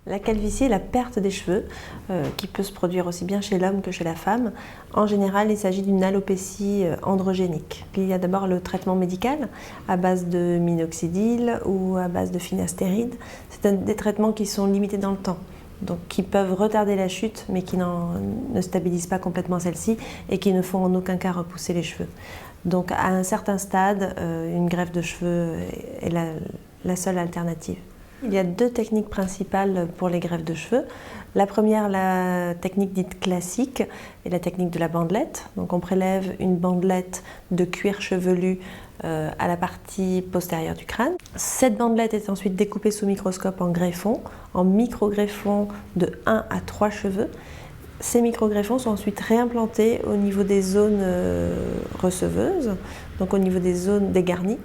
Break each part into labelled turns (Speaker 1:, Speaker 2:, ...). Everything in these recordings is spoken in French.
Speaker 1: La calvitie est la perte des cheveux, qui peut se produire aussi bien chez l'homme que chez la femme. En général, il s'agit d'une alopécie androgénique. Il y a d'abord le traitement médical à base de minoxidil ou à base de finastéride. C'est des traitements qui sont limités dans le temps, donc qui peuvent retarder la chute, mais qui ne stabilisent pas complètement celle-ci et qui ne font en aucun cas repousser les cheveux. Donc à un certain stade, une greffe de cheveux est la seule alternative. Il y a deux techniques principales pour les greffes de cheveux. La première, la technique dite classique, est la technique de la bandelette. Donc on prélève une bandelette de cuir chevelu à la partie postérieure du crâne. Cette bandelette est ensuite découpée sous microscope en greffons, en micro-greffons de 1 à 3 cheveux. Ces micro-greffons sont ensuite réimplantés au niveau des zones receveuses, donc au niveau des zones dégarnies.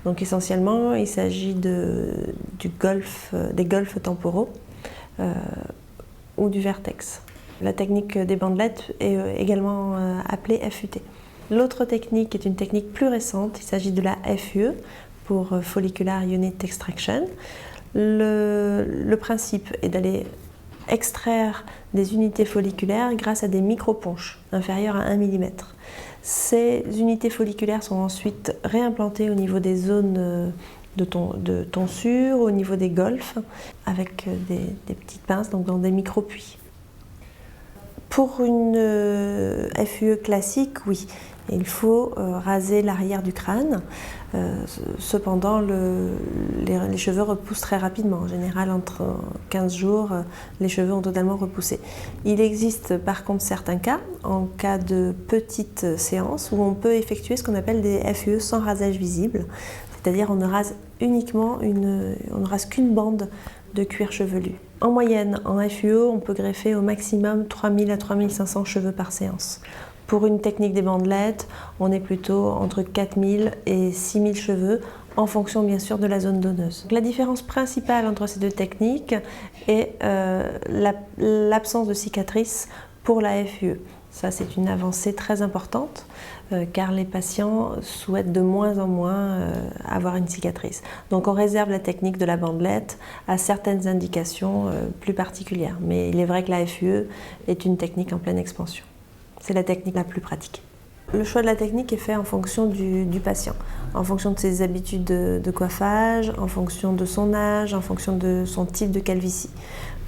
Speaker 1: Donc essentiellement, il s'agit des golfes temporaux ou du vertex. La technique des bandelettes est également appelée FUT. L'autre technique est une technique plus récente, il s'agit de la FUE pour Follicular Unit Extraction. Le principe est d'aller extraire des unités folliculaires grâce à des micro-ponches inférieures à 1 mm. Ces unités folliculaires sont ensuite réimplantées au niveau des zones de tonsure, au niveau des golfes, avec des petites pinces, donc dans des micro-puits. Pour une FUE classique, oui, il faut raser l'arrière du crâne. Cependant, les cheveux repoussent très rapidement. En général, entre 15 jours, les cheveux ont totalement repoussé. Il existe par contre certains cas, en cas de petites séances, où on peut effectuer ce qu'on appelle des FUE sans rasage visible. C'est-à-dire on ne rase qu'une bande de cuir chevelu. En moyenne, en FUE, on peut greffer au maximum 3000 à 3500 cheveux par séance. Pour une technique des bandelettes, on est plutôt entre 4000 et 6000 cheveux, en fonction bien sûr de la zone donneuse. La différence principale entre ces deux techniques est l'absence de cicatrices pour la FUE. Ça, c'est une avancée très importante car les patients souhaitent de moins en moins avoir une cicatrice. Donc on réserve la technique de la bandelette à certaines indications plus particulières. Mais il est vrai que la FUE est une technique en pleine expansion. C'est la technique la plus pratiquée. Le choix de la technique est fait en fonction du patient, en fonction de ses habitudes de coiffage, en fonction de son âge, en fonction de son type de calvitie.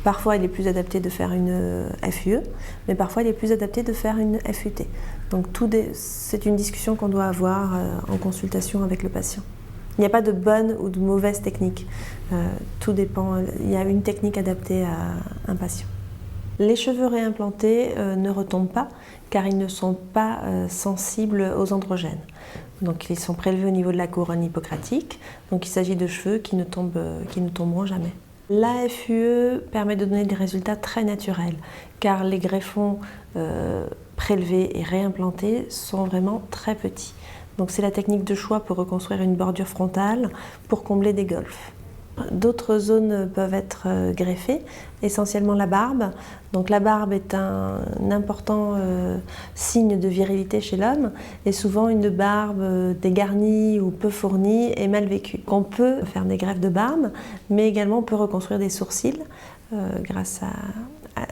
Speaker 1: Parfois, il est plus adapté de faire une FUE, mais parfois, il est plus adapté de faire une FUT. Donc, c'est une discussion qu'on doit avoir en consultation avec le patient. Il n'y a pas de bonne ou de mauvaise technique. Tout dépend. Il y a une technique adaptée à un patient. Les cheveux réimplantés ne retombent pas car ils ne sont pas sensibles aux androgènes. Donc ils sont prélevés au niveau de la couronne hippocratique. Donc il s'agit de cheveux qui ne tomberont jamais. La FUE permet de donner des résultats très naturels car les greffons prélevés et réimplantés sont vraiment très petits. Donc c'est la technique de choix pour reconstruire une bordure frontale pour combler des golfes. D'autres zones peuvent être greffées, essentiellement la barbe. Donc la barbe est un important signe de virilité chez l'homme et souvent une barbe dégarnie ou peu fournie est mal vécue. On peut faire des greffes de barbe, mais également on peut reconstruire des sourcils grâce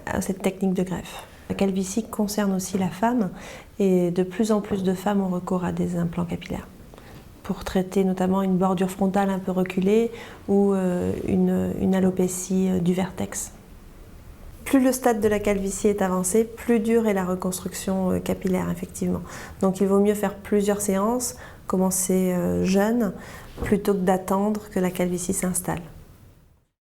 Speaker 1: à cette technique de greffe. La calvitie concerne aussi la femme et de plus en plus de femmes ont recours à des implants capillaires pour traiter notamment une bordure frontale un peu reculée ou une alopécie du vertex. Plus le stade de la calvitie est avancé, plus dure est la reconstruction capillaire, effectivement. Donc il vaut mieux faire plusieurs séances, commencer jeune, plutôt que d'attendre que la calvitie s'installe.